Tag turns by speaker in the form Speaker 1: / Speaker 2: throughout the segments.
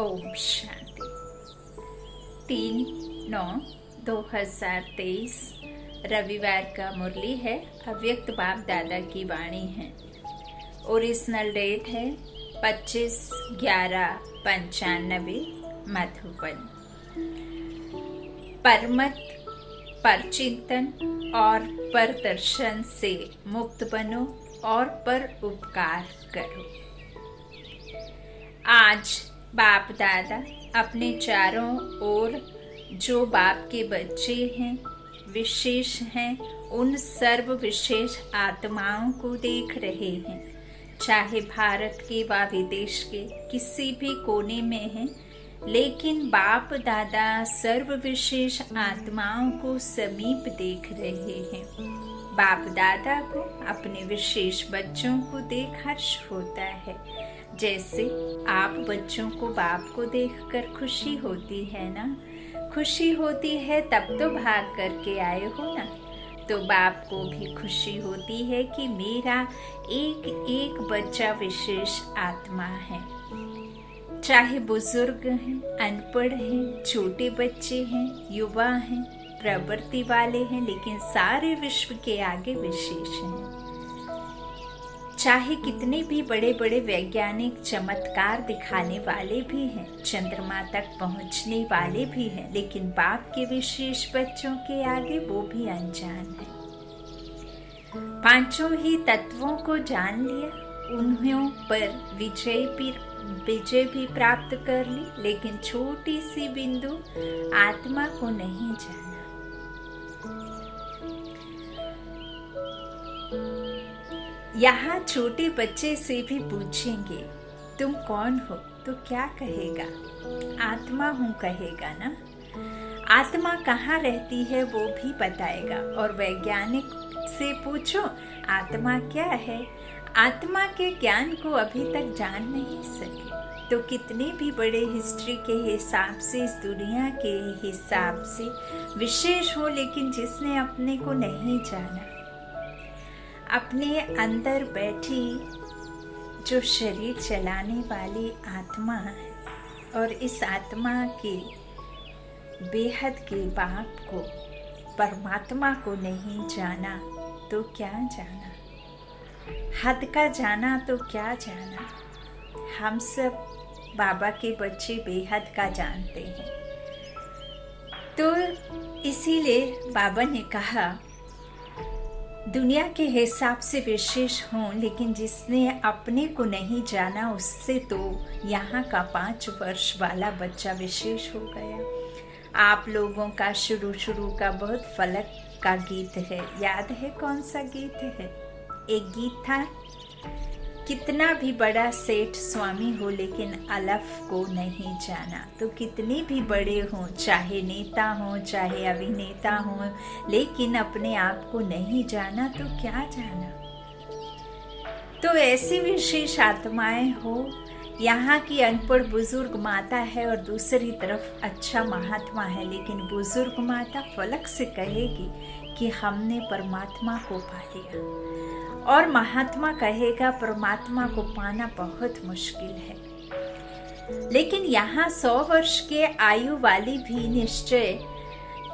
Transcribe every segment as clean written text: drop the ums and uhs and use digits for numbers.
Speaker 1: ओम शांति। 3/9/2023 रविवार का मुरली है। अव्यक्त बाप दादा की वाणी है। ओरिजिनल डेट है 25/11/95 मधुबन। परमत परचिंतन और परदर्शन से मुक्त बनो और पर उपकार करो। आज बाप दादा अपने चारों ओर जो बाप के बच्चे हैं, विशेष हैं, उन सर्व विशेष आत्माओं को देख रहे हैं, चाहे भारत के व विदेश के किसी भी कोने में हैं, लेकिन बाप दादा सर्व विशेष आत्माओं को समीप देख रहे हैं। बाप दादा को अपने विशेष बच्चों को देख हर्ष होता है। जैसे आप बच्चों को बाप को देखकर खुशी होती है ना, खुशी होती है तब तो भाग करके आए हो ना। तो बाप को भी खुशी होती है कि मेरा एक एक बच्चा विशेष आत्मा है। चाहे बुजुर्ग हैं, अनपढ़ हैं, छोटे बच्चे हैं, युवा हैं, प्रवृत्ति वाले हैं, लेकिन सारे विश्व के आगे विशेष हैं। चाहे कितने भी बड़े बड़े वैज्ञानिक चमत्कार दिखाने वाले भी हैं, चंद्रमा तक पहुंचने वाले भी हैं, लेकिन बाप के विशेष बच्चों के आगे वो भी अनजान है। पांचों ही तत्वों को जान लिया, उन्हों पर विजय भी प्राप्त कर ली, लेकिन छोटी सी बिंदु आत्मा को नहीं जाना। यहाँ छोटे बच्चे से भी पूछेंगे तुम कौन हो, तो क्या कहेगा? आत्मा हूँ कहेगा ना। आत्मा कहाँ रहती है वो भी बताएगा। और वैज्ञानिक से पूछो आत्मा क्या है, आत्मा के ज्ञान को अभी तक जान नहीं सके। तो कितने भी बड़े हिस्ट्री के हिसाब से, इस दुनिया के हिसाब से विशेष हो, लेकिन जिसने अपने को नहीं जाना, अपने अंदर बैठी जो शरीर चलाने वाली आत्मा है, और इस आत्मा के बेहद के बाप को, परमात्मा को नहीं जाना तो क्या जाना? हद का जाना तो क्या जाना? हम सब बाबा के बच्चे बेहद का जानते हैं। तो इसीलिए बाबा ने कहा दुनिया के हिसाब से विशेष हों, लेकिन जिसने अपने को नहीं जाना उससे तो यहाँ का 5 वर्ष वाला बच्चा विशेष हो गया। आप लोगों का शुरू का बहुत फलक का गीत है, याद है कौन सा गीत है? एक गीत था, कितना भी बड़ा सेठ स्वामी हो लेकिन अलफ को नहीं जाना। तो कितने भी बड़े हों, चाहे नेता हों, चाहे अभिनेता हों, लेकिन अपने आप को नहीं जाना तो क्या जाना? तो ऐसी विशेष आत्माएं हो। यहाँ की अनपढ़ बुजुर्ग माता है और दूसरी तरफ अच्छा महात्मा है, लेकिन बुजुर्ग माता फलक से कहेगी कि हमने परमात्मा को पा लिया, और महात्मा कहेगा परमात्मा को पाना बहुत मुश्किल है। लेकिन यहाँ 100 वर्ष के आयु वाली भी निश्चय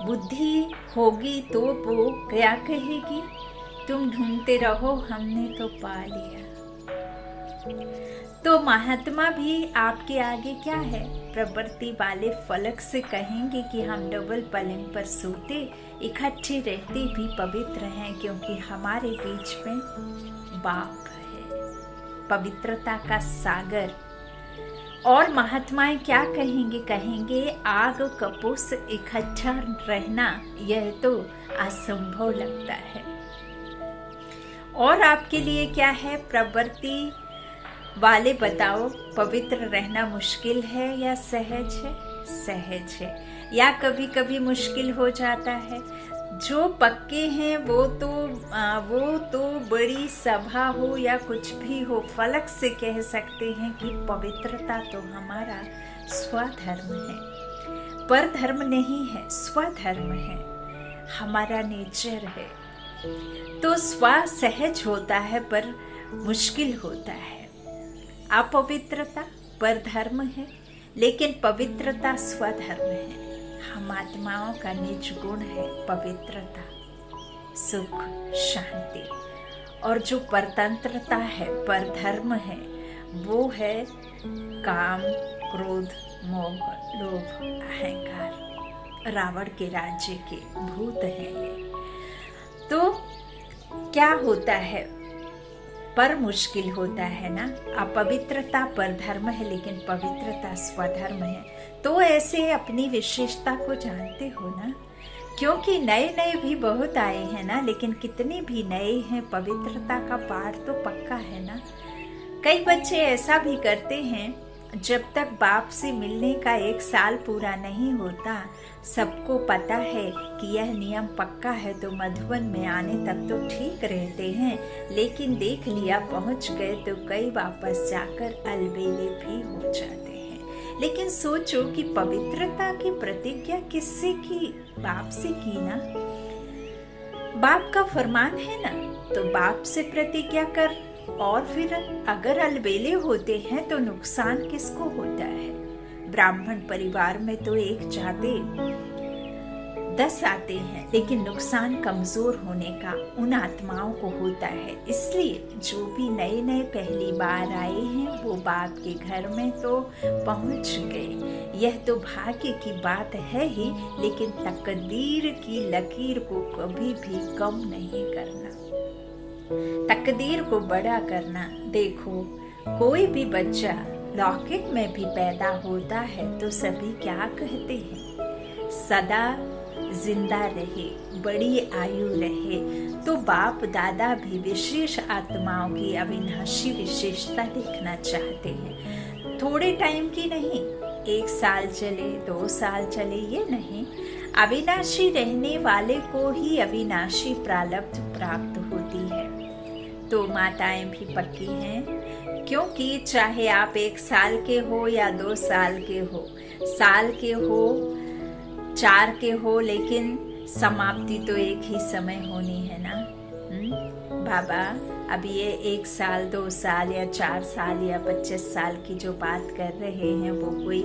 Speaker 1: बुद्धि होगी तो वो क्या कहेगी? तुम ढूंढते रहो, हमने तो पा लिया। तो महात्मा भी आपके आगे क्या है? प्रवृत्ति वाले फलक से कहेंगे कि हम डबल पलंग पर सोते, इकट्ठे रहते भी पवित्र हैं, क्योंकि हमारे बीच में बाप है, पवित्रता का सागर। और महात्माएं क्या कहेंगे? कहेंगे आग कपूस इकट्ठा रहना यह तो असंभव लगता है। और आपके लिए क्या है? प्रवृत्ति वाले बताओ, पवित्र रहना मुश्किल है या सहज है? सहज है। या कभी कभी मुश्किल हो जाता है। जो पक्के हैं वो तो बड़ी सभा हो या कुछ भी हो, फलक से कह सकते हैं कि पवित्रता तो हमारा स्वधर्म है, पर धर्म नहीं है, स्वधर्म है, हमारा नेचर है। तो स्व सहज होता है पर मुश्किल होता है। अपवित्रता पर धर्म है, लेकिन पवित्रता स्वधर्म है। हम आत्माओं का निज गुण है पवित्रता, सुख, शांति। और जो परतंत्रता है, परधर्म है, वो है काम, क्रोध, मोह, लोभ, अहंकार। रावण के राज्य के भूत हैं ये। तो क्या होता है, पर मुश्किल होता है ना। अपवित्रता परधर्म है, लेकिन पवित्रता स्वधर्म है। तो ऐसे अपनी विशेषता को जानते हो ना, क्योंकि नए नए भी बहुत आए हैं ना, लेकिन कितने भी नए हैं, पवित्रता का पाठ तो पक्का है ना। कई बच्चे ऐसा भी करते हैं, जब तक बाप से मिलने का 1 साल पूरा नहीं होता, सबको पता है कि यह नियम पक्का है, तो मधुबन में आने तक तो ठीक रहते हैं, लेकिन देख लिया पहुंच गए तो कई वापस जाकर अलबेले भी हो जाते हैं। लेकिन सोचो कि पवित्रता की प्रतिज्ञा किससे की? बाप से की ना। बाप का फरमान है ना, तो बाप से प्रतिज्ञा कर। और फिर अगर अलबेले होते हैं तो नुकसान किसको होता है? ब्राह्मण परिवार में तो एक जाते 10 आते हैं, लेकिन नुकसान कमजोर होने का उन आत्माओं को होता है। इसलिए जो भी नए नए पहली बार आए हैं, वो बाप के घर में तो पहुंच गए। यह तो भाग्य की बात है ही, लेकिन तकदीर की लकीर को कभी भी कम नहीं करना, तकदीर को बड़ा करना। देखो, कोई भी बच्चा लौकिक में भी पैदा होता है तो सभी क्या कहते हैं? सदा जिंदा रहे, बड़ी आयु रहे। तो बाप दादा भी विशेष आत्माओं की अविनाशी विशेषता देखना चाहते हैं। थोड़े टाइम की नहीं, 1 साल चले, 2 साल चले, ये नहीं। अविनाशी रहने वाले को ही अविनाशी प्रारब्ध प्राप्त होती है। तो माताएं भी पक्की हैं, क्योंकि चाहे आप 1 साल के हो या 2 साल के हो, साल के हो, 4 के हो, लेकिन समाप्ति तो एक ही समय होनी है ना। बाबा अब ये 1 साल, 2 साल या 4 साल या 25 साल की जो बात कर रहे हैं, वो कोई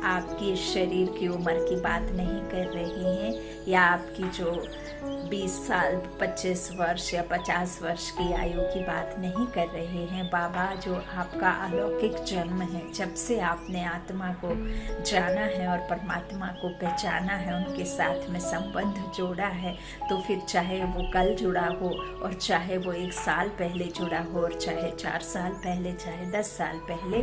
Speaker 1: आपकी शरीर की उम्र की बात नहीं कर रहे हैं, या आपकी जो 20 साल, 25 वर्ष या 50 वर्ष की आयु की बात नहीं कर रहे हैं। बाबा जो आपका अलौकिक जन्म है, जब से आपने आत्मा को जाना है और परमात्मा को पहचाना है, उनके साथ में संबंध जोड़ा है, तो फिर चाहे वो कल जुड़ा हो और चाहे वो 1 साल पहले जुड़ा हो और चाहे 4 साल पहले, चाहे 10 साल पहले,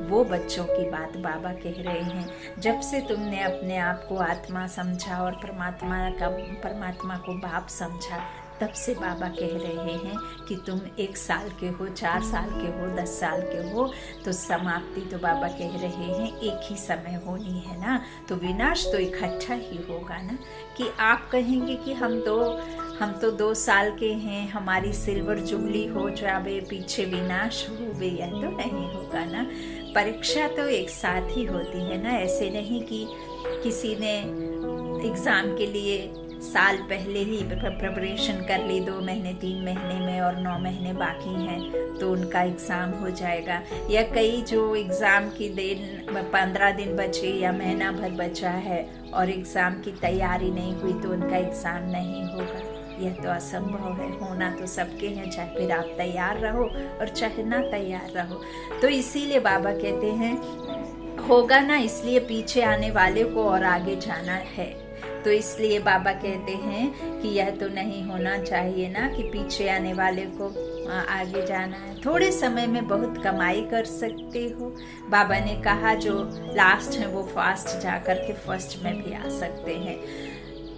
Speaker 1: वो बच्चों की बात बाबा कह रहे हैं। जब से तुमने अपने आप को आत्मा समझा और परमात्मा को बाप समझा, तब से बाबा कह रहे हैं कि तुम 1 साल के हो, 4 साल के हो, 10 साल के हो, तो समाप्ति तो बाबा कह रहे हैं एक ही समय होनी है ना। तो विनाश तो इकट्ठा ही होगा ना। कि आप कहेंगे कि हम तो 2 साल के हैं, हमारी सिल्वर जुबली हो जावे, पीछे विनाश हो, यह तो नहीं होगा ना। परीक्षा तो एक साथ ही होती है ना। ऐसे नहीं कि किसी ने एग्ज़ाम के लिए साल पहले ही प्रिपरेशन कर ली, 2 महीने 3 महीने में, और 9 महीने बाकी हैं तो उनका एग्ज़ाम हो जाएगा। या कई जो एग्ज़ाम की 15 दिन बचे या महीना भर बचा है और एग्ज़ाम की तैयारी नहीं हुई, तो उनका एग्ज़ाम नहीं होगा। यह तो असंभव है। होना तो सबके हैं, चाहे फिर आप तैयार रहो और चाहे ना तैयार रहो। तो इसीलिए बाबा कहते हैं होगा ना, इसलिए पीछे आने वाले को और आगे जाना है। तो इसलिए बाबा कहते हैं कि यह तो नहीं होना चाहिए ना कि पीछे आने वाले को आगे जाना है। थोड़े समय में बहुत कमाई कर सकते हो। बाबा ने कहा जो लास्ट है वो फास्ट जाकर के फर्स्ट में भी आ सकते हैं।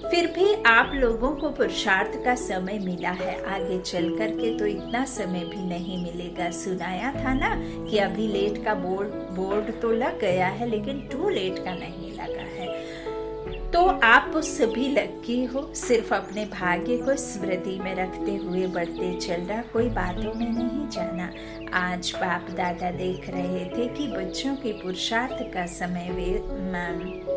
Speaker 1: फिर भी आप लोगों को पुरुषार्थ का समय मिला है, आगे चल कर के तो इतना समय भी नहीं मिलेगा। सुनाया था ना कि अभी लेट का बोर्ड तो लग गया है, लेकिन टू लेट का नहीं लगा है। तो आप सभी लकी हो, सिर्फ अपने भाग्य को स्मृति में रखते हुए बढ़ते चलना, कोई बातों में नहीं जाना। आज बाप दादा देख रहे थे कि बच्चों के पुरुषार्थ का समय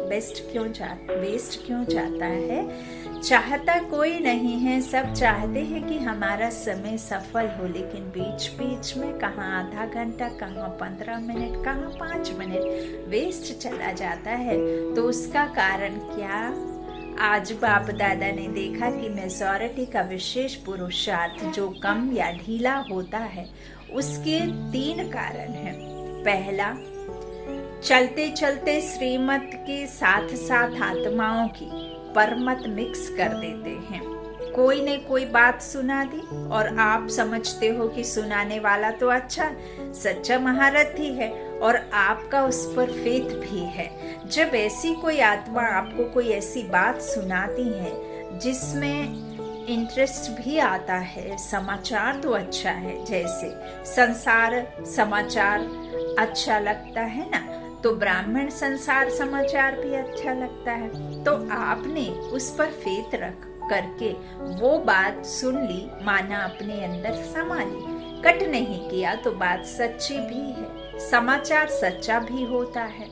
Speaker 1: वेस्ट क्यों जाता है। चाहता कोई नहीं है, सब चाहते हैं कि हमारा समय सफल हो, लेकिन बीच बीच में कहाँ आधा घंटा, कहाँ 15 मिनट, कहाँ 5 मिनट वेस्ट चला जाता है। तो उसका कारण क्या? आज बाप दादा ने देखा कि मेजॉरिटी का विशेष पुरुषार्थ जो कम या ढीला होता है, उसके 3 कारण हैं। पहला, चलते चलते श्रीमत के साथ साथ आत्माओं की परमत मिक्स कर देते हैं। कोई ने कोई बात सुना दी और आप समझते हो कि सुनाने वाला तो अच्छा सच्चा महारथी है और आपका उस पर फेथ भी है। जब ऐसी कोई आत्मा आपको कोई ऐसी बात सुनाती है जिसमें इंटरेस्ट भी आता है, समाचार तो अच्छा है, जैसे संसार समाचार अच्छा लगता है ना, तो ब्राह्मण संसार समाचार भी अच्छा लगता है। तो आपने उस पर फेथ रख करके वो बात सुन ली, माना अपने अंदर समा ली, कट नहीं किया तो बात सच्ची भी है, समाचार सच्चा भी होता है।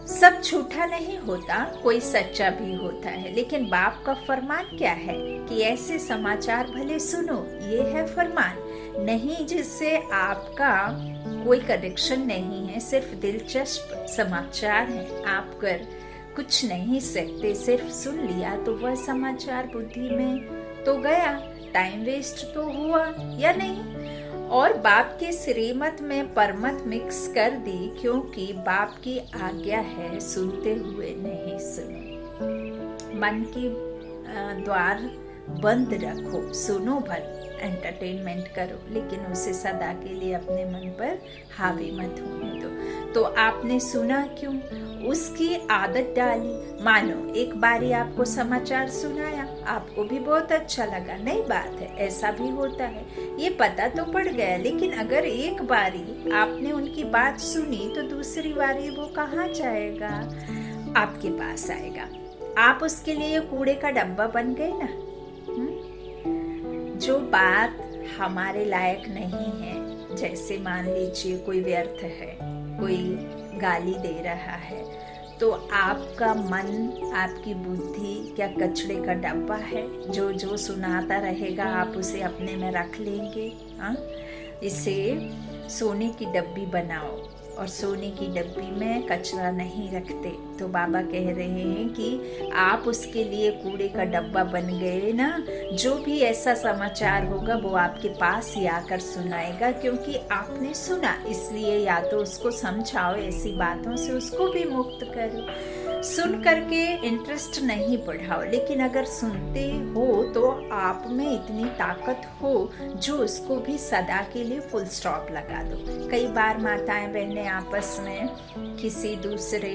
Speaker 1: सब झूठा नहीं होता, कोई सच्चा भी होता है, लेकिन बाप का फरमान क्या है कि ऐसे समाचार भले सुनो, ये है फरमान, नहीं जिससे आपका कोई कनेक्शन नहीं है, सिर्फ दिलचस्प समाचार है, आप कर कुछ नहीं सकते, सिर्फ सुन लिया तो वह समाचार बुद्धि में तो गया, टाइम वेस्ट तो हुआ या नहीं। और बाप के श्रीमत में परमत मिक्स कर दी, क्योंकि बाप की आज्ञा है सुनते हुए नहीं सुनो। मन की द्वार बंद रखो, सुनो भल, एंटरटेनमेंट करो, लेकिन उसे सदा के लिए अपने मन पर हावी मत होने दो। तो आपने सुना क्यों? उसकी आदत डाली। मानो एक बारी आपको समाचार सुनाया, आपको भी बहुत अच्छा लगा, नई बात है, ऐसा भी होता है, ये पता तो पड़ गया, लेकिन अगर एक बारी आपने उनकी बात सुनी तो दूसरी बारी वो कहाँ जाएगा? आपके पास आएगा। आप उसके लिए कूड़े का डब्बा बन गए ना। जो बात हमारे लायक नहीं है, जैसे मान लीजिए कोई व्यर्थ है, कोई गाली दे रहा है, तो आपका मन, आपकी बुद्धि क्या कचड़े का डब्बा है? जो जो सुनाता रहेगा आप उसे अपने में रख लेंगे। इसे सोने की डब्बी बनाओ, और सोने की डब्बी में कचरा नहीं रखते। तो बाबा कह रहे हैं कि आप उसके लिए कूड़े का डब्बा बन गए ना। जो भी ऐसा समाचार होगा वो आपके पास ही आकर सुनाएगा, क्योंकि आपने सुना, इसलिए या तो उसको समझाओ, ऐसी बातों से उसको भी मुक्त करो। सुन करके इंटरेस्ट नहीं बढ़ाओ, लेकिन अगर सुनते हो तो आप में इतनी ताकत हो जो उसको भी सदा के लिए फुल स्टॉप लगा दो। कई बार माताएं बहनें आपस में किसी दूसरे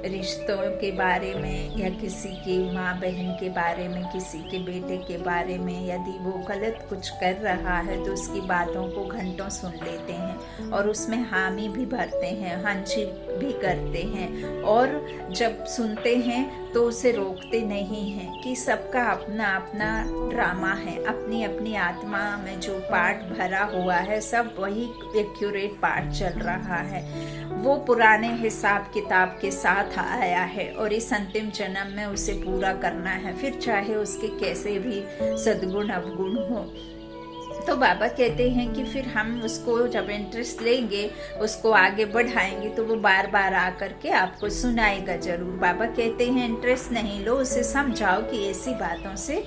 Speaker 1: रिश्तों के बारे में, या किसी की माँ बहन के बारे में, किसी के बेटे के बारे में, यदि वो गलत कुछ कर रहा है तो उसकी बातों को घंटों सुन लेते हैं और उसमें हामी भी भरते हैं, हांची भी करते हैं, और जब सुनते हैं तो उसे रोकते नहीं हैं कि सबका अपना अपना ड्रामा है, अपनी अपनी आत्मा में जो पार्ट भरा हुआ है सब वही एक्यूरेट पार्ट चल रहा है, वो पुराने हिसाब किताब के साथ आया है और इस अंतिम जन्म में उसे पूरा करना है, फिर चाहे उसके कैसे भी सद्गुण अवगुण हो। तो बाबा कहते हैं कि फिर हम उसको जब इंटरेस्ट लेंगे, उसको आगे बढ़ाएंगे, तो वो बार बार आकर के आपको सुनाएगा जरूर। बाबा कहते हैं इंटरेस्ट नहीं लो, उसे समझाओ कि ऐसी बातों से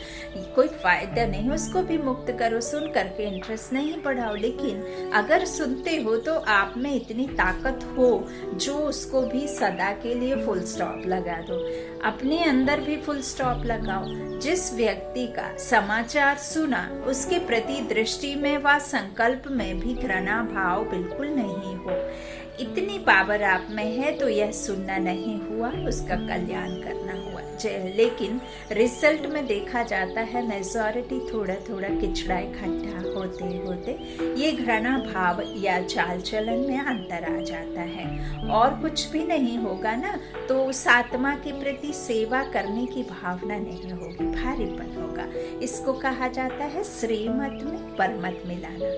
Speaker 1: कोई फायदा नहीं, उसको भी मुक्त करो, सुन करके इंटरेस्ट नहीं बढ़ाओ। लेकिन अगर सुनते हो तो आप में इतनी ताकत हो जो उसको भी सदा के लिए फुल स्टॉप लगा दो, अपने अंदर भी फुल स्टॉप लगाओ। जिस व्यक्ति का समाचार सुना उसके प्रति दृष्टि में व संकल्प में भी घृणा भाव बिल्कुल नहीं हो, इतनी पावर आप में है तो यह सुनना नहीं हुआ, उसका कल्याण करना हुआ। लेकिन रिजल्ट में देखा जाता है मेजॉरिटी थोड़ा थोड़ा किचड़ा इकट्ठा होते होते ये घृणा भाव या चाल चलन में अंतर आ जाता है, और कुछ भी नहीं होगा ना तो उस आत्मा के प्रति सेवा करने की भावना नहीं होगी, भारीपन होगा। इसको कहा जाता है श्रीमत में परमत मिलाना।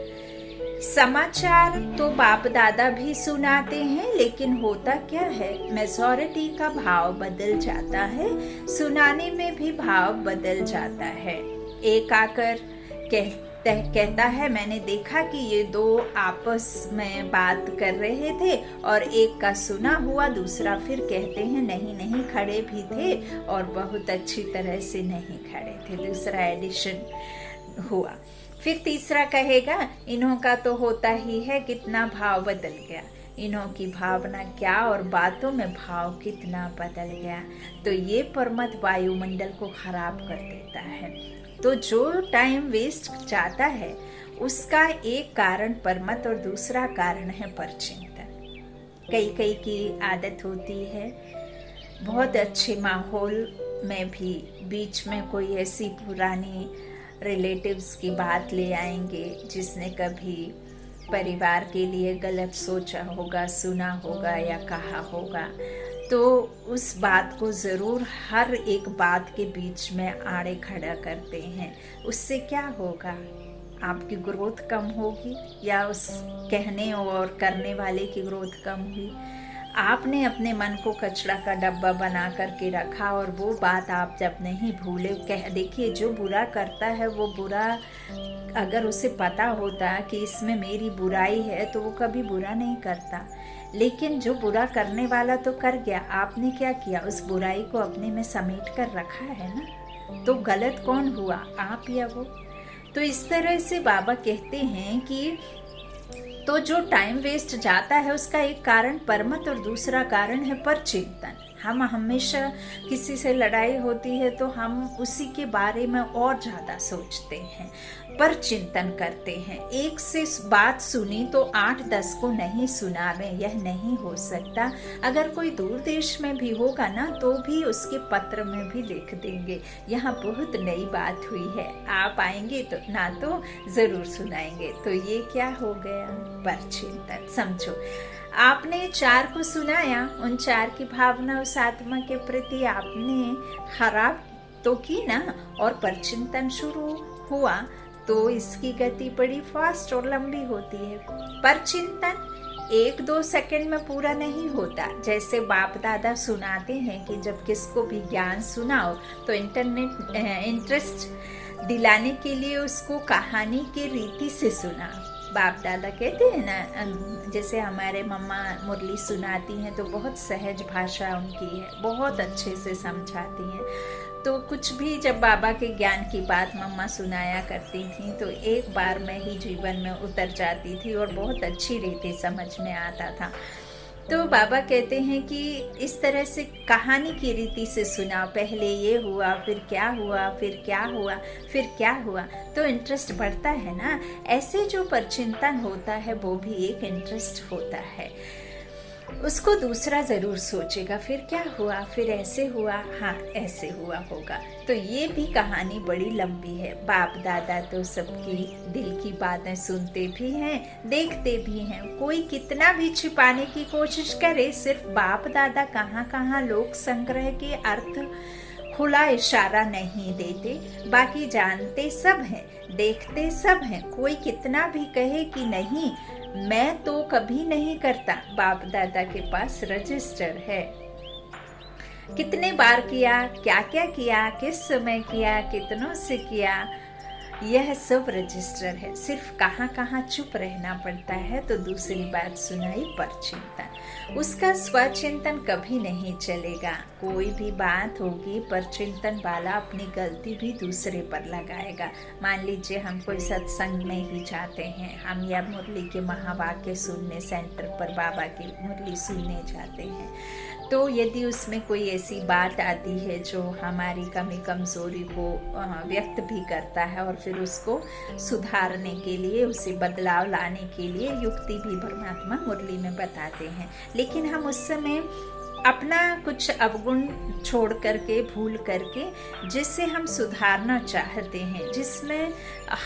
Speaker 1: समाचार तो बाप दादा भी सुनाते हैं, लेकिन होता क्या है, मेजॉरिटी का भाव बदल जाता है, सुनाने में भी भाव बदल जाता है। एक आकर कहता है, मैंने देखा कि ये दो आपस में बात कर रहे थे और एक का सुना हुआ, दूसरा फिर कहते हैं नहीं नहीं खड़े भी थे और बहुत अच्छी तरह से नहीं खड़े थे, दूसरा एडिशन हुआ। फिर तीसरा कहेगा इन्हों का तो होता ही है, कितना भाव बदल गया, इन्हों की भावना क्या और बातों में भाव कितना बदल गया। तो ये परमत वायुमंडल को खराब कर देता है। तो जो टाइम वेस्ट जाता है उसका एक कारण परमत और दूसरा कारण है परचिंतन। कई की आदत होती है बहुत अच्छे माहौल में भी बीच में कोई ऐसी पुरानी रिलेटिव्स की बात ले आएंगे जिसने कभी परिवार के लिए गलत सोचा होगा, सुना होगा या कहा होगा, तो उस बात को ज़रूर हर एक बात के बीच में आड़े खड़ा करते हैं। उससे क्या होगा, आपकी ग्रोथ कम होगी या उस कहने और करने वाले की ग्रोथ कम हुई। आपने अपने मन को कचरा का डब्बा बना करके रखा और वो बात आप जब नहीं भूले, देखिए जो बुरा करता है वो बुरा, अगर उसे पता होता कि इसमें मेरी बुराई है तो वो कभी बुरा नहीं करता। लेकिन जो बुरा करने वाला तो कर गया, आपने क्या किया, उस बुराई को अपने में समेट कर रखा है ना। तो गलत कौन हुआ, आप या वो। तो इस तरह से बाबा कहते हैं कि तो जो टाइम वेस्ट जाता है उसका एक कारण परमत और दूसरा कारण है परचिंतन। हम हमेशा किसी से लड़ाई होती है तो हम उसी के बारे में और ज़्यादा सोचते हैं, परचिंतन करते हैं। एक से बात सुनी तो 8-10 को नहीं सुनावे, यह नहीं हो सकता। अगर कोई दूर देश में भी होगा ना तो भी उसके पत्र में भी लिख देंगे यहाँ बहुत नई बात हुई है, आप आएंगे तो ना तो ज़रूर सुनाएंगे। तो ये क्या हो गया, परचिंतन। समझो आपने 4 को सुनाया, उन 4 की भावना उस आत्मा के प्रति आपने खराब तो की ना, और परचिंतन शुरू हुआ तो इसकी गति बड़ी फास्ट और लंबी होती है। परचिंतन 1-2 सेकंड में पूरा नहीं होता। जैसे बाप दादा सुनाते हैं कि जब किसको भी ज्ञान सुनाओ तो इंटरेस्ट दिलाने के लिए उसको कहानी के रीति से सुना। बाप दादा कहते हैं ना, जैसे हमारे मम्मा मुरली सुनाती हैं तो बहुत सहज भाषा उनकी है, बहुत अच्छे से समझाती हैं। तो कुछ भी जब बाबा के ज्ञान की बात मम्मा सुनाया करती थी तो एक बार में ही जीवन में उतर जाती थी और बहुत अच्छी रीति समझ में आता था। तो बाबा कहते हैं कि इस तरह से कहानी की रीति से सुना, पहले ये हुआ, फिर क्या हुआ, फिर क्या हुआ, फिर क्या हुआ, तो इंटरेस्ट बढ़ता है ना। ऐसे जो परचिंतन होता है वो भी एक इंटरेस्ट होता है। उसको दूसरा जरूर सोचेगा, फिर क्या हुआ, फिर ऐसे हुआ, हाँ ऐसे हुआ होगा। तो ये भी कहानी बड़ी लंबी है। बाप दादा तो सबकी दिल की बातें सुनते भी हैं, देखते भी हैं। कोई कितना भी छिपाने की कोशिश करे, सिर्फ बाप दादा कहाँ कहाँ लोक संग्रह के अर्थ खुला इशारा नहीं देते, बाकी जानते सब हैं, देखते सब हैं। कोई कितना भी कहे कि नहीं मैं तो कभी नहीं करता, बाप दादा के पास रजिस्टर है। कितने बार किया, क्या क्या किया, किस समय किया, कितनों से किया, यह सब रजिस्टर है। सिर्फ कहाँ कहाँ चुप रहना पड़ता है। तो दूसरी बात सुनाई परचिंतन, उसका स्वचिंतन कभी नहीं चलेगा। कोई भी बात होगी परचिंतन वाला अपनी गलती भी दूसरे पर लगाएगा। मान लीजिए हम कोई सत्संग में ही जाते हैं, हम या मुरली के महावाक्य सुनने सेंटर पर बाबा की मुरली सुनने जाते हैं, तो यदि उसमें कोई ऐसी बात आती है जो हमारी कमी कमजोरी को व्यक्त भी करता है और फिर उसको सुधारने के लिए, उसे बदलाव लाने के लिए युक्ति भी परमात्मा मुरली में बताते हैं, लेकिन हम उस समय अपना कुछ अवगुण छोड़ करके, भूल करके, जिससे हम सुधारना चाहते हैं, जिसमें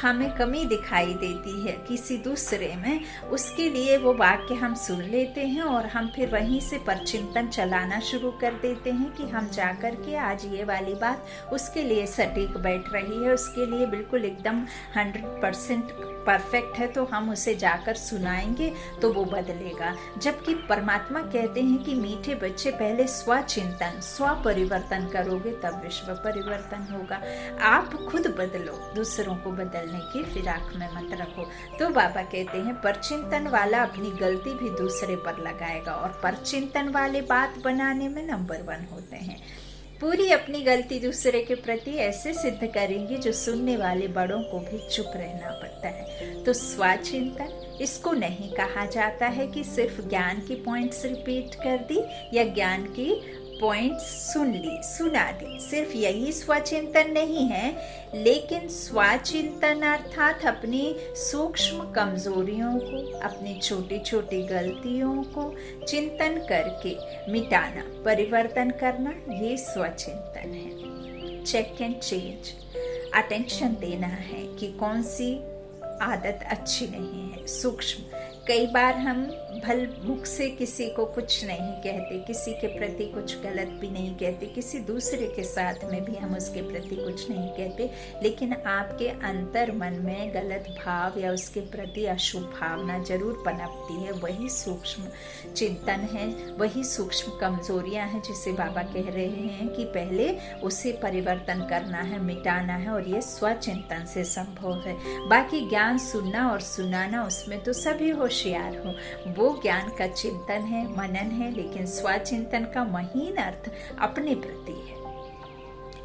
Speaker 1: हमें कमी दिखाई देती है किसी दूसरे में, उसके लिए वो वाक्य हम सुन लेते हैं और हम फिर वहीं से परचिंतन चलाना शुरू कर देते हैं कि हम जा कर के आज ये वाली बात उसके लिए सटीक बैठ रही है, उसके लिए बिल्कुल एकदम 100% परफेक्ट है तो हम उसे जाकर सुनाएंगे तो वो बदलेगा। जबकि परमात्मा कहते हैं कि मीठे बच्चे पहले स्वचिंतन, स्व परिवर्तन करोगे तब विश्व परिवर्तन होगा। आप खुद बदलो, दूसरों को बदलने की फिराक में मत रखो। तो बाबा कहते हैं परचिंतन वाला अपनी गलती भी दूसरे पर लगाएगा, और परचिंतन वाले बात बनाने में नंबर 1 होते हैं। पूरी अपनी गलती दूसरे के प्रति ऐसे सिद्ध करेंगे जो सुनने वाले बड़ों को भी चुप रहना पड़ता है। तो स्वचिंतन, इसको नहीं कहा जाता है कि सिर्फ ज्ञान की पॉइंट्स रिपीट कर दी या ज्ञान की पॉइंट्स सुना दी, सिर्फ यही स्वचिंतन नहीं है, लेकिन स्वचिंतन अर्थात अपनी सूक्ष्म कमजोरियों को, अपनी छोटी छोटी गलतियों को चिंतन करके मिटाना, परिवर्तन करना, ये स्वचिंतन है। चेक एंड चेंज, अटेंशन देना है कि कौन सी आदत अच्छी नहीं है। सूक्ष्म, कई बार हम भल मुख से किसी को कुछ नहीं कहते, किसी के प्रति कुछ गलत भी नहीं कहते, किसी दूसरे के साथ में भी हम उसके प्रति कुछ नहीं कहते, लेकिन आपके अंतर मन में गलत भाव या उसके प्रति अशुभ भावना जरूर पनपती है। वही सूक्ष्म चिंतन है, वही सूक्ष्म कमजोरियां हैं जिसे बाबा कह रहे हैं कि पहले उसे परिवर्तन करना है, मिटाना है, और ये स्वचिंतन से संभव है। बाकी ज्ञान सुनना और सुनाना, उसमें तो सभी होशियार हो, वो ज्ञान का चिंतन है, मनन है, लेकिन स्वचिंतन का महीन अर्थ अपने प्रति है।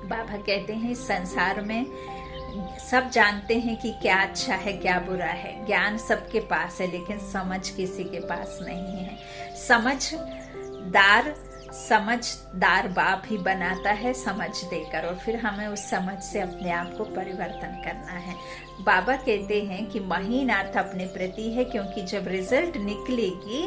Speaker 1: बाबा कहते हैं संसार में सब जानते हैं कि क्या अच्छा है क्या बुरा है, ज्ञान सबके पास है, लेकिन समझ किसी के पास नहीं है। समझदार बाप ही बनाता है समझ देकर, और फिर हमें उस समझ से अपने आप को परिवर्तन करना है। बाबा कहते हैं कि महीन अर्थ अपने प्रति है, क्योंकि जब रिजल्ट निकलेगी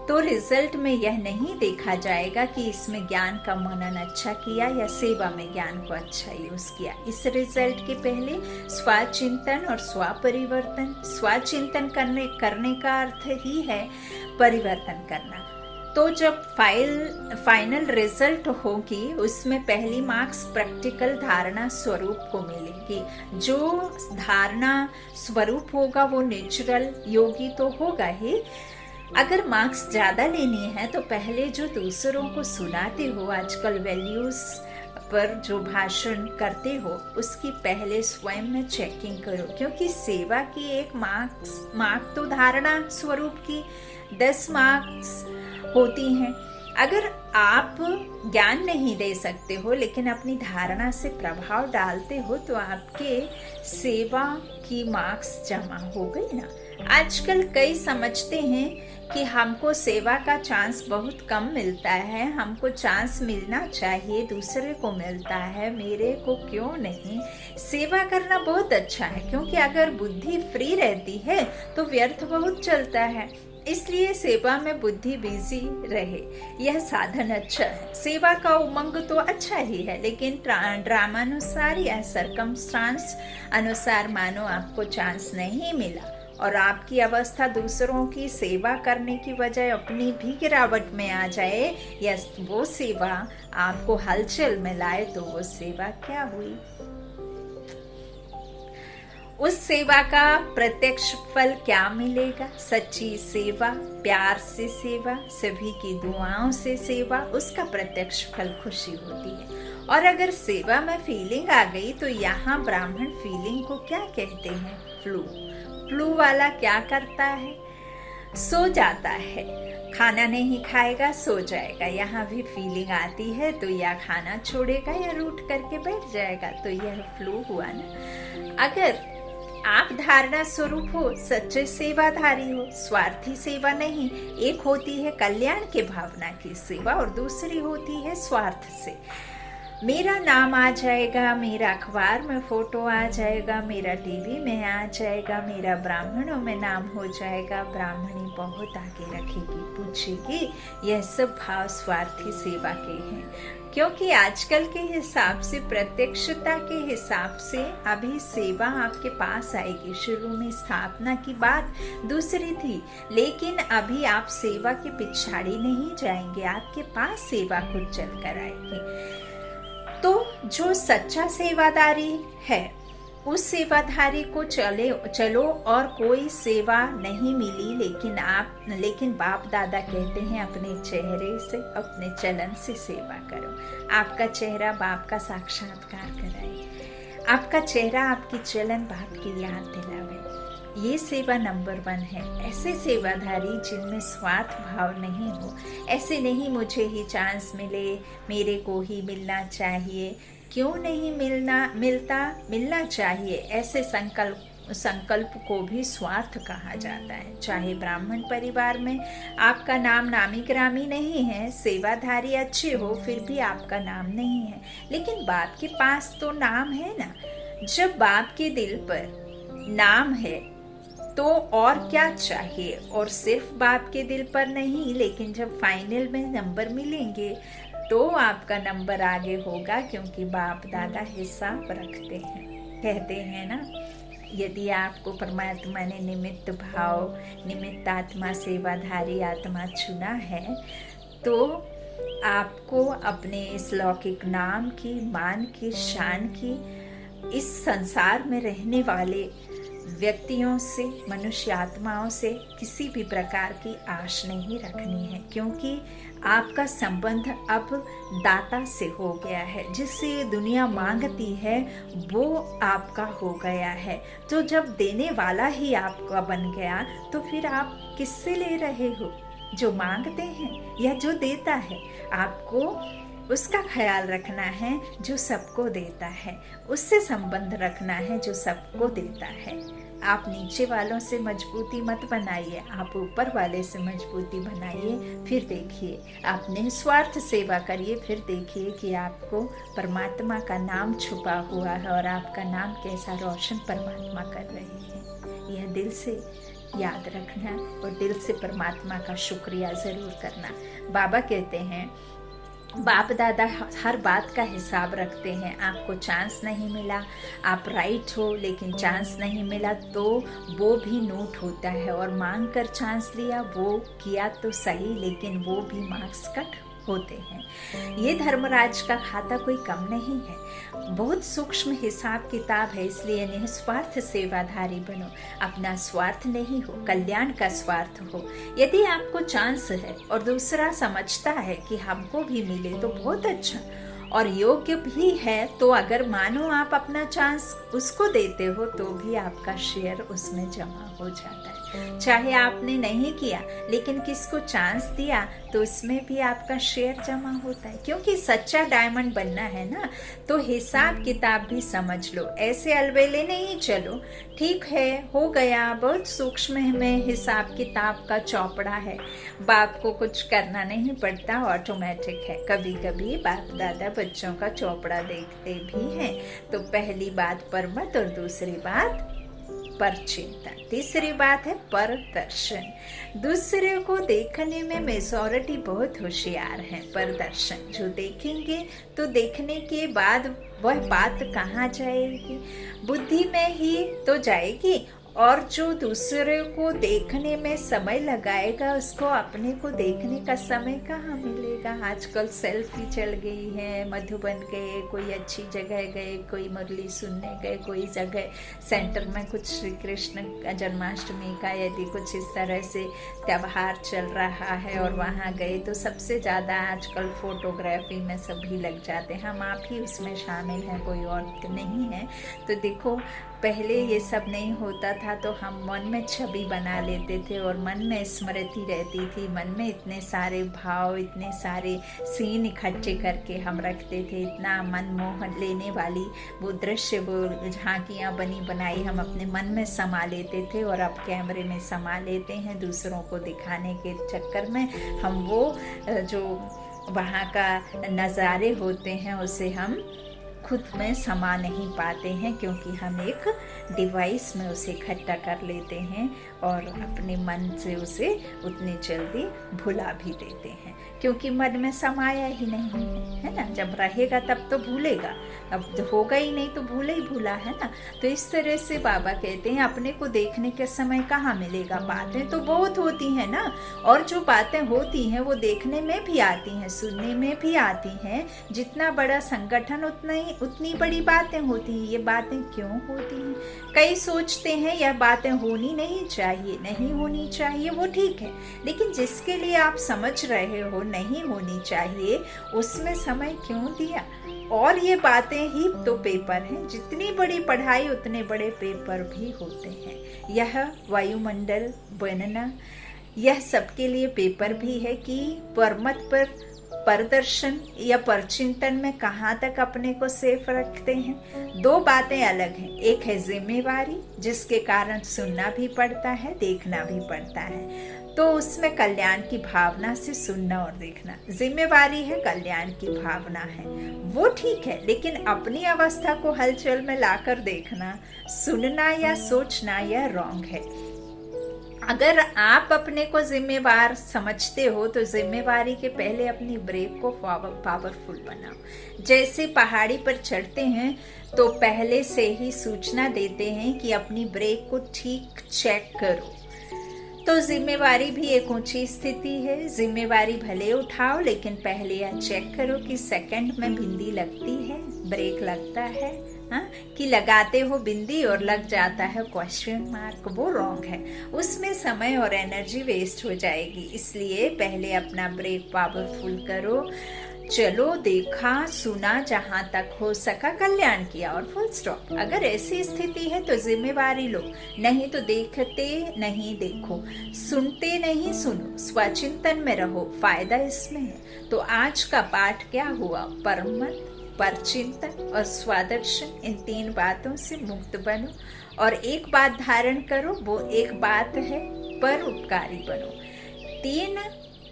Speaker 1: तो रिजल्ट में यह नहीं देखा जाएगा कि इसमें ज्ञान का मनन अच्छा किया या सेवा में ज्ञान को अच्छा यूज किया। इस रिजल्ट के पहले स्वचिंतन और स्वपरिवर्तन, स्वचिंतन करने का अर्थ ही है परिवर्तन करना। तो जब फाइनल रिजल्ट होगी उसमें पहली मार्क्स प्रैक्टिकल धारणा स्वरूप को मिलेगी। जो धारणा स्वरूप होगा वो नेचुरल योगी तो होगा ही। अगर मार्क्स ज्यादा लेनी है तो पहले जो दूसरों को सुनाते हो, आजकल वैल्यूज पर जो भाषण करते हो, उसकी पहले स्वयं में चेकिंग करो, क्योंकि सेवा की एक मार्क तो धारणा स्वरूप की 10 मार्क्स होती हैं। अगर आप ज्ञान नहीं दे सकते हो लेकिन अपनी धारणा से प्रभाव डालते हो तो आपके सेवा की मार्क्स जमा हो गई ना। आजकल कई समझते हैं कि हमको सेवा का चांस बहुत कम मिलता है, हमको चांस मिलना चाहिए, दूसरे को मिलता है, मेरे को क्यों नहीं। सेवा करना बहुत अच्छा है, क्योंकि अगर बुद्धि फ्री रहती है तो व्यर्थ बहुत चलता है, इसलिए सेवा में बुद्धि बिजी रहे, यह साधन अच्छा है। सेवा का उमंग तो अच्छा ही है, लेकिन ड्रामानुसार या सरकमस्टांस अनुसार मानो आपको चांस नहीं मिला और आपकी अवस्था दूसरों की सेवा करने की वजह अपनी भी गिरावट में आ जाए, या वो सेवा आपको हलचल में लाए, तो वो सेवा क्या हुई। उस सेवा का प्रत्यक्ष फल क्या मिलेगा? सच्ची सेवा, प्यार से सेवा, सभी की दुआओं से सेवा, उसका प्रत्यक्ष फल खुशी होती है। और अगर सेवा में फीलिंग आ गई तो यहाँ ब्राह्मण फीलिंग को क्या कहते हैं? फ्लू वाला क्या करता है? सो जाता है, खाना नहीं खाएगा, सो जाएगा। यहाँ भी फीलिंग आती है तो या खाना छोड़ेगा या रूठ करके बैठ जाएगा, तो यह फ्लू हुआ ना। अगर आप धारणा स्वरूप हो, सच्चे सेवाधारी हो, स्वार्थी सेवा नहीं, एक होती है कल्याण के भावना की सेवा और दूसरी होती है स्वार्थ से। मेरा नाम आ जाएगा, मेरा अखबार में फोटो आ जाएगा, मेरा टीवी में आ जाएगा, मेरा ब्राह्मणों में नाम हो जाएगा, ब्राह्मणी बहुत आगे रखेगी, पूछेगी, यह सब भाव स्वार्थी सेवा के हैं। क्योंकि आजकल के हिसाब से, प्रत्यक्षता के हिसाब से अभी सेवा आपके पास आएगी। शुरू में स्थापना की बात दूसरी थी, लेकिन अभी आप सेवा के पिछाड़ी नहीं जाएंगे, आपके पास सेवा खुद चल कर आएगी। तो जो सच्चा सेवादारी है उस सेवाधारी को चलो और कोई सेवा नहीं मिली, लेकिन बाप दादा कहते हैं अपने चेहरे से, अपने चलन से सेवा करो। आपका चेहरा बाप का साक्षात्कार कराए, आपका चेहरा आपकी चलन बाप की याद दिलावे। ये सेवा नंबर 1 है। ऐसे सेवाधारी जिनमें स्वार्थ भाव नहीं हो, ऐसे नहीं मुझे ही चांस मिले, मेरे को ही मिलना चाहिए, क्यों नहीं मिलना चाहिए। ऐसे संकल्प को भी स्वार्थ कहा जाता है। चाहे ब्राह्मण परिवार में आपका नाम नामी ग्रामी नहीं है, सेवाधारी अच्छे हो, फिर भी आपका नाम नहीं है, लेकिन बाप के पास तो नाम है ना। जब बाप के दिल पर नाम है तो और क्या चाहिए। और सिर्फ बाप के दिल पर नहीं, लेकिन जब फाइनल में नंबर मिलेंगे तो आपका नंबर आगे होगा, क्योंकि बाप दादा हिसाब रखते हैं। कहते हैं ना, यदि आपको परमात्मा ने निमित्त भाव, निमित्त आत्मा, सेवाधारी आत्मा चुना है, तो आपको अपने इस लौकिक नाम की, मान की, शान की, इस संसार में रहने वाले व्यक्तियों से, मनुष्य आत्माओं से किसी भी प्रकार की आश नहीं रखनी है, क्योंकि आपका संबंध अब दाता से हो गया है। जिससे ये दुनिया मांगती है वो आपका हो गया है। तो जब देने वाला ही आपका बन गया, तो फिर आप किससे ले रहे हो? जो मांगते हैं या जो देता है? आपको उसका ख्याल रखना है जो सबको देता है, उससे संबंध रखना है जो सबको देता है। आप नीचे वालों से मजबूती मत बनाइए, आप ऊपर वाले से मजबूती बनाइए। फिर देखिए, आप निस्वार्थ सेवा करिए, फिर देखिए कि आपको परमात्मा का नाम छुपा हुआ है और आपका नाम कैसा रोशन परमात्मा कर रहे हैं। यह दिल से याद रखना और दिल से परमात्मा का शुक्रिया ज़रूर करना। बाबा कहते हैं, बाप दादा हर बात का हिसाब रखते हैं। आपको चांस नहीं मिला, आप राइट हो लेकिन चांस नहीं मिला, तो वो भी नोट होता है। और मांग कर चांस लिया, वो किया तो सही, लेकिन वो भी मार्क्स कट होते हैं। ये धर्मराज का खाता कोई कम नहीं है, बहुत सूक्ष्म हिसाब किताब है। इसलिए निस्वार्थ सेवाधारी बनो, अपना स्वार्थ नहीं हो, कल्याण का स्वार्थ हो। यदि आपको चांस है और दूसरा समझता है कि हमको भी मिले तो बहुत अच्छा, और योग्य भी है, तो अगर मानो आप अपना चांस उसको देते हो तो भी आपका शेयर उसमें जमा हो जाता है। चाहे आपने नहीं किया लेकिन किसको चांस दिया तो उसमें भी आपका शेयर जमा होता है। क्योंकि सच्चा डायमंड बनना है ना, तो हिसाब किताब भी समझ लो, ऐसे अलबेले नहीं चलो। ठीक है, हो गया, बहुत सूक्ष्म में हिसाब किताब का चौपड़ा है, बाप को कुछ करना नहीं पड़ता, ऑटोमेटिक है। कभी कभी बाप दादा बच्चों का चौपड़ा देखते भी हैं। तो पहली बात परमत और दूसरी बात पर चिंतन, तीसरी बात है पर दर्शन। दूसरे को देखने में मेजॉरिटी बहुत होशियार है। पर दर्शन जो देखेंगे तो देखने के बाद वह बात कहाँ जाएगी? बुद्धि में ही तो जाएगी। और जो दूसरे को देखने में समय लगाएगा, उसको अपने को देखने का समय कहाँ मिलेगा? आजकल सेल्फी चल गई है, मधुबन गए, कोई अच्छी जगह गए, कोई मुरली सुनने गए, कोई जगह सेंटर में कुछ श्री कृष्ण जन्माष्टमी का यदि कुछ इस तरह से त्यौहार चल रहा है और वहाँ गए, तो सबसे ज़्यादा आजकल फोटोग्राफी में सभी लग जाते हैं। हम आप ही उसमें शामिल हैं, कोई और नहीं है। तो देखो, पहले ये सब नहीं होता था तो हम मन में छवि बना लेते थे और मन में स्मृति रहती थी, मन में इतने सारे भाव, इतने सारे सीन इकट्ठे करके हम रखते थे। इतना मन मोहन लेने वाली वो दृश्य, वो झांकियाँ बनी बनाई हम अपने मन में समा लेते थे, और अब कैमरे में समा लेते हैं दूसरों को दिखाने के चक्कर में। हम वो जो वहाँ का नज़ारे होते हैं उसे हम खुद में समा नहीं पाते हैं, क्योंकि हम एक डिवाइस में उसे इकट्ठा कर लेते हैं और अपने मन से उसे उतनी जल्दी भुला भी देते हैं, क्योंकि मन में समाया ही नहीं है ना। जब रहेगा तब तो भूलेगा, अब होगा ही नहीं तो भूला ही भूला है ना। तो इस तरह से बाबा कहते हैं अपने को देखने के समय कहाँ मिलेगा, बातें तो बहुत होती हैं ना, और जो बातें होती हैं वो देखने में भी आती हैं, सुनने में भी आती हैं। जितना बड़ा संगठन उतनी बड़ी बातें होती हैं। ये बातें क्यों होती हैं? कई सोचते हैं यह बातें होनी नहीं चाहिए, नहीं होनी चाहिए, वो ठीक है, लेकिन जिसके लिए आप समझ रहे हो नहीं होनी चाहिए उसमें समय क्यों दिया? और ये बातें ही तो पेपर हैं, जितनी बड़ी पढ़ाई उतने बड़े पेपर भी होते हैं। यह वायुमंडल बनना यह सबके लिए पेपर भी है कि परमत पर प्रदर्शन या परचिंतन में कहाँ तक अपने को सेफ रखते हैं। दो बातें अलग हैं, एक है जिम्मेवारी जिसके कारण सुनना भी पड़ता है, देखना भी पड़ता है, तो उसमें कल्याण की भावना से सुनना और देखना। जिम्मेवारी है, कल्याण की भावना है, वो ठीक है, लेकिन अपनी अवस्था को हलचल में लाकर देखना, सुनना या सोचना यह रॉन्ग है। अगर आप अपने को जिम्मेवार समझते हो तो जिम्मेवारी के पहले अपनी ब्रेक को पावरफुल बनाओ। जैसे पहाड़ी पर चढ़ते हैं तो पहले से ही सूचना देते हैं कि अपनी ब्रेक को ठीक चेक करो। तो जिम्मेवारी भी एक ऊंची स्थिति है। जिम्मेवारी भले उठाओ लेकिन पहले यह चेक करो कि सेकंड में बिंदी लगती है, ब्रेक लगता है, कि लगाते हो बिंदी और लग जाता है क्वेश्चन मार्क, वो रॉन्ग है। उसमें समय और एनर्जी वेस्ट हो जाएगी। इसलिए पहले अपना ब्रेक पावरफुल करो। चलो, देखा, सुना, जहां तक हो सका कल्याण किया और फुल स्टॉप। अगर ऐसी स्थिति है तो जिम्मेवारी लो, नहीं तो देखते नहीं देखो, सुनते नहीं सुनो, स्वचिंतन में रहो, फायदा इसमें है। तो आज का पाठ क्या हुआ? परमत, परचिंतन और स्वादर्शन, इन तीन बातों से मुक्त बनो और एक बात धारण करो, वो एक बात है परोपकारी बनो। तीन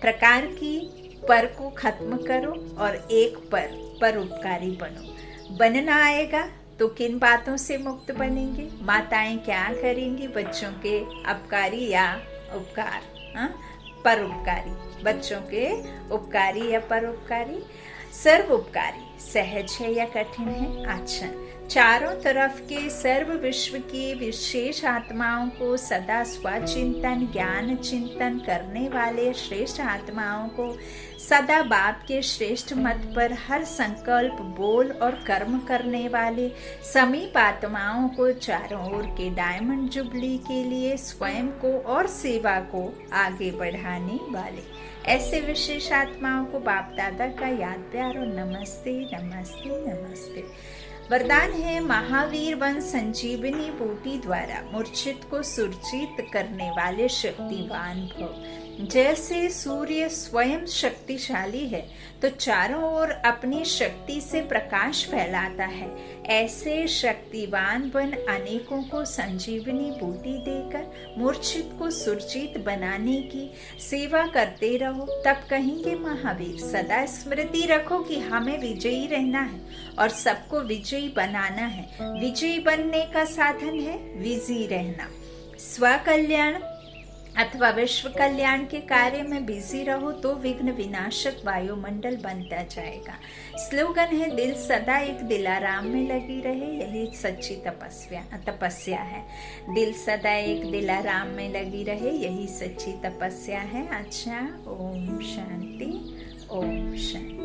Speaker 1: प्रकार की पर को खत्म करो और एक पर परोपकारी बनो। बनना आएगा तो किन बातों से मुक्त बनेंगे? माताएं क्या करेंगी? बच्चों के अपकारी या उपकार, परोपकारी, बच्चों के उपकारी या परोपकारी, सर्व उपकारी, सहज है या कठिन है? अच्छा, चारों तरफ के सर्व विश्व की विशेष आत्माओं को सदा स्वचिंतन ज्ञान चिंतन करने वाले श्रेष्ठ आत्माओं को सदा बाप के श्रेष्ठ मत पर हर संकल्प बोल और कर्म करने वाले समीप आत्माओं को चारों ओर के डायमंड जुबली के लिए स्वयं को और सेवा को आगे बढ़ाने वाले ऐसे विशेष आत्माओं को बाप दादा का याद प्यार और नमस्ते नमस्ते नमस्ते। वरदान है महावीर वन संजीवनी बूटी द्वारा मूर्छित को सुरजित करने वाले शक्तिवान भव। जैसे सूर्य स्वयं शक्तिशाली है तो चारों ओर अपनी शक्ति से प्रकाश फैलाता है, ऐसे शक्तिवान बन अनेकों को संजीवनी बूटी देकर मूर्छित को सुरजित बनाने की सेवा करते रहो। तब कहेंगे महावीर, सदा स्मृति रखो कि हमें विजयी रहना है और सबको विजयी बनाना है। विजयी बनने का साधन है विजयी रहना। स्वकल्याण अथवा विश्व कल्याण के कार्य में बिजी रहो तो विघ्न विनाशक वायुमंडल बनता जाएगा। स्लोगन है दिल सदा एक दिलाराम में लगी रहे, यही सच्ची तपस्या है। दिल सदा एक दिलाराम में लगी रहे, यही सच्ची तपस्या है। अच्छा, ओम शांति, ओम शांति।